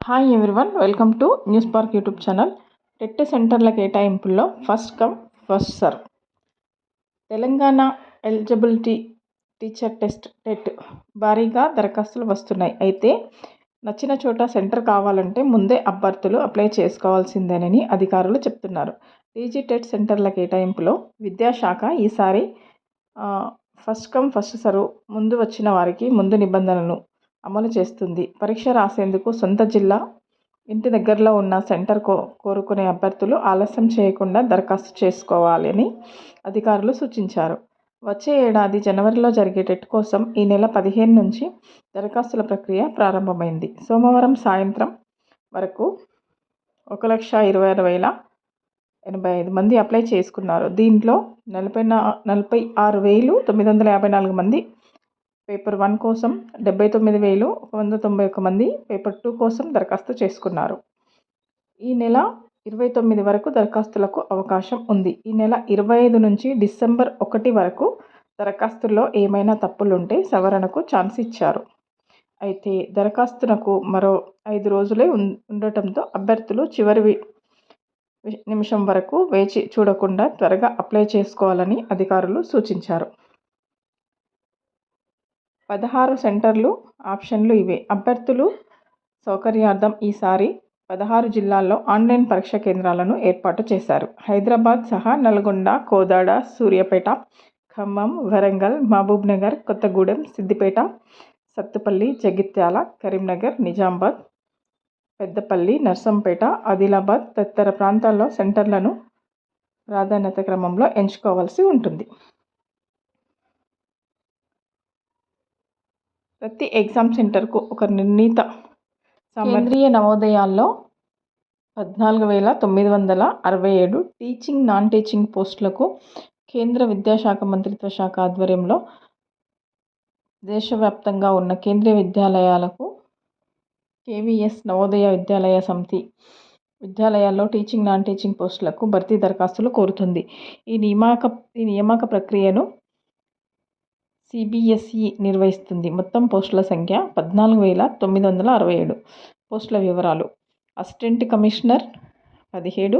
Hi everyone, welcome to News Park YouTube channel. TET సెంటర్ల కేటాయింపుల్లో first come first serve. Telangana eligibility teacher TET భారీగా దరఖాస్తులు వస్తున్నాయి. అయితే నచ్చిన చోట సెంటర్ కావాలంటే ముందే అభ్యర్థులు అప్లై చేసుకోవాల్సిందేనని అధికారులు చెప్తున్నారు. టీజీ టెట్ సెంటర్ల కేటాయింపులో విద్యాశాఖ ఈసారి ఫస్ట్ కమ్ ఫస్ట్ సర్వ్ ముందు వచ్చిన వారికి ముందు నిబంధనలను అమలు చేస్తుంది. పరీక్ష రాసేందుకు సొంత జిల్లా, ఇంటి దగ్గరలో ఉన్న సెంటర్ కోరుకునే అభ్యర్థులు ఆలస్యం చేయకుండా దరఖాస్తు చేసుకోవాలని అధికారులు సూచించారు. వచ్చే ఏడాది జనవరిలో జరిగే టెట్ కోసం ఈ నెల 15 నుంచి దరఖాస్తుల ప్రక్రియ ప్రారంభమైంది. సోమవారం సాయంత్రం వరకు 1,26,085 మంది అప్లై చేసుకున్నారు. దీంట్లో 46,954 మంది పేపర్ 1 కోసం, 79,191 మంది పేపర్ 2 కోసం దరఖాస్తు చేసుకున్నారు. ఈ నెల 29 వరకు దరఖాస్తులకు అవకాశం ఉంది. ఈ నెల 25 నుంచి డిసెంబర్ 1 వరకు దరఖాస్తుల్లో ఏమైనా తప్పులుంటే సవరణకు ఛాన్స్ ఇచ్చారు. అయితే దరఖాస్తునకు మరో 5 రోజులే ఉండటంతో అభ్యర్థులు చివరి నిమిషం వరకు వేచి చూడకుండా త్వరగా అప్లై చేసుకోవాలని అధికారులు సూచించారు. 16 సెంటర్లు ఆప్షన్లు ఇవే. అభ్యర్థులు సౌకర్యార్థం ఈసారి 16 జిల్లాల్లో ఆన్లైన్ పరీక్ష కేంద్రాలను ఏర్పాటు చేశారు. హైదరాబాద్ సహా నల్గొండ, కోదాడ, సూర్యాపేట, ఖమ్మం, వరంగల్, మహబూబ్నగర్, కొత్తగూడెం, సిద్దిపేట, సత్తుపల్లి, జగిత్యాల, కరీంనగర్, నిజామాబాద్, పెద్దపల్లి, నర్సంపేట, ఆదిలాబాద్ తదితర ప్రాంతాల్లో సెంటర్లను ప్రాధాన్యత క్రమంలో ఎంచుకోవాల్సి ఉంటుంది. ప్రతి ఎగ్జామ్ సెంటర్కు ఒక నిర్ణీత కేంద్రీయ నవోదయాల్లో 14,967 టీచింగ్, నాన్ టీచింగ్ పోస్టులకు కేంద్ర విద్యాశాఖ మంత్రిత్వ శాఖ ఆధ్వర్యంలో దేశవ్యాప్తంగా ఉన్న కేంద్రీయ విద్యాలయాలకు కేవీఎస్ నవోదయ విద్యాలయ సమితి విద్యాలయాల్లో టీచింగ్, నాన్ టీచింగ్ పోస్టులకు భర్తీ దరఖాస్తులు కోరుతుంది. ఈ నియామక ప్రక్రియను సిబిఎస్ఈ నిర్వహిస్తుంది. మొత్తం పోస్టుల సంఖ్య 14,967. పోస్టుల వివరాలు: assistant commissioner 17,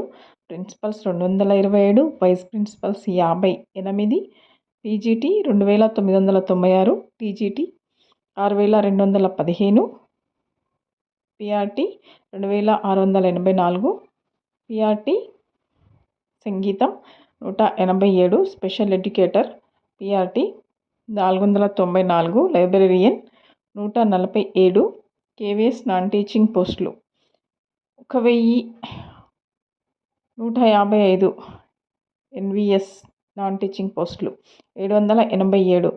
principals 227, vice principals 58, PGT 2,996, TGT 6,215, PRT 2,684, PRT సంగీతం 187, special educator PRT 494, librarian 147, KVS non teaching పోస్టులు 1,155, ఎన్వీఎస్ నాన్ టీచింగ్ పోస్టులు 787.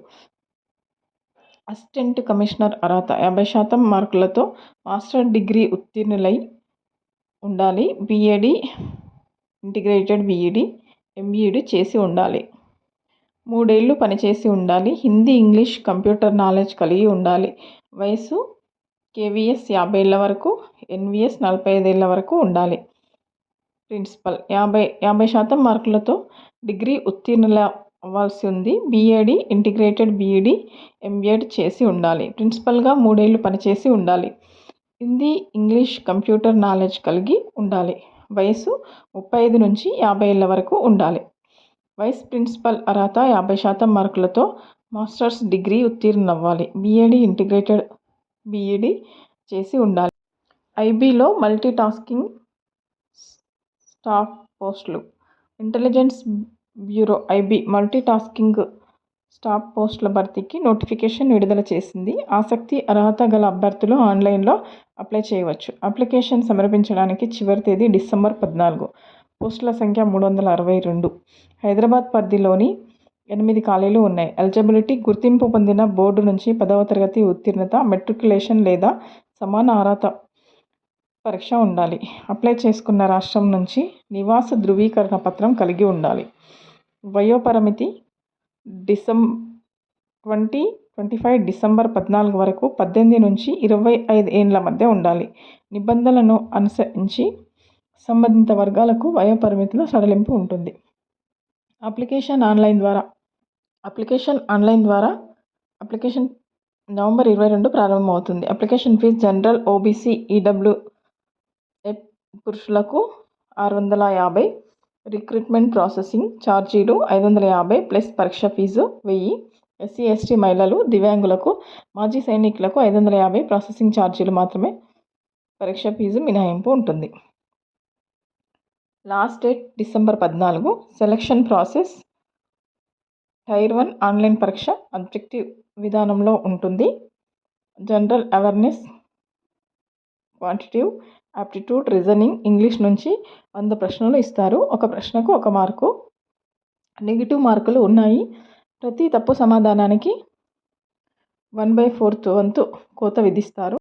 అసిస్టెంట్ కమిషనర్ అర్హత 50% మార్కులతో మాస్టర్ డిగ్రీ ఉత్తీర్ణులై ఉండాలి. బీఈడీ, ఇంటిగ్రేటెడ్ బీఈడీ, ఎంఈడీ చేసి ఉండాలి. 3 ఏళ్లు పనిచేసి ఉండాలి. హిందీ, ఇంగ్లీష్, కంప్యూటర్ నాలెడ్జ్ కలిగి ఉండాలి. వయసు కేవీఎస్ 50 ఏళ్ల వరకు, ఎన్వీఎస్ 45 ఏళ్ల వరకు ఉండాలి. ప్రిన్సిపల్ 50% మార్కులతో డిగ్రీ ఉత్తీర్ణుల అవ్వాల్సి ఉంది. బీఈడీ, ఇంటిగ్రేటెడ్ బీఈడీ, ఎంఎడ్ చేసి ఉండాలి. ప్రిన్సిపల్గా 3 ఏళ్లు పనిచేసి ఉండాలి. హిందీ, ఇంగ్లీష్, కంప్యూటర్ నాలెడ్జ్ కలిగి ఉండాలి. వయసు 35 నుంచి 50 ఏళ్ల వరకు ఉండాలి. వైస్ ప్రిన్సిపల్ అర్హత 50% మార్కులతో మాస్టర్స్ డిగ్రీ ఉత్తీర్ణులవ్వాలి. బీఈడీ, ఇంటిగ్రేటెడ్ బీఈడీ చేసి ఉండాలి. ఐబీలో మల్టీ టాస్కింగ్ స్టాఫ్ పోస్టులు. Intelligence bureau IB multi tasking staff పోస్టుల భర్తీకి నోటిఫికేషన్ విడుదల చేసింది. ఆసక్తి, అర్హత గల అభ్యర్థులు ఆన్లైన్లో అప్లై చేయవచ్చు. అప్లికేషన్ సమర్పించడానికి చివరి తేదీ డిసెంబర్ 14. పోస్టుల సంఖ్య 362. హైదరాబాద్ పరిధిలోని 8 ఖాళీలు ఉన్నాయి. ఎలిజిబిలిటీ: గుర్తింపు పొందిన బోర్డు నుంచి 10వ తరగతి ఉత్తీర్ణత, మెట్రికులేషన్ లేదా సమాన అర్హత పరీక్ష ఉండాలి. అప్లై చేసుకున్న రాష్ట్రం నుంచి నివాస ధృవీకరణ పత్రం కలిగి ఉండాలి. వయోపరిమితి 2025 డిసెంబర్ 14 వరకు 18 నుంచి 25 ఏళ్ల మధ్య ఉండాలి. నిబంధనలను అనుసరించి సంబంధిత వర్గాలకు వయోపరిమితిలో సడలింపు ఉంటుంది. అప్లికేషన్ నవంబర్ 22 ప్రారంభమవుతుంది. Application fee general, OBC, EW పురుషులకు 650. రిక్రూట్మెంట్ ప్రాసెసింగ్ ఛార్జీలు 550 ప్లస్ పరీక్ష ఫీజు 1000. ఎస్సీ ఎస్టీ మహిళలు దివ్యాంగులకు మాజీ సైనికులకు 550 ప్రాసెసింగ్ ఛార్జీలు మాత్రమే. పరీక్ష ఫీజు మినహాయింపు ఉంటుంది. Last date December 14. Selection process tier 1 online పరీక్ష అబ్జెక్టివ్ విధానంలో ఉంటుంది. General awareness, quantitative aptitude, reasoning, English నుంచి 100 ప్రశ్నలు ఇస్తారు. ఒక ప్రశ్నకు 1 మార్కు. నెగిటివ్ మార్కులు ఉన్నాయి. ప్రతి తప్పు సమాధానానికి 1/4 వంతు కోత విధిస్తారు.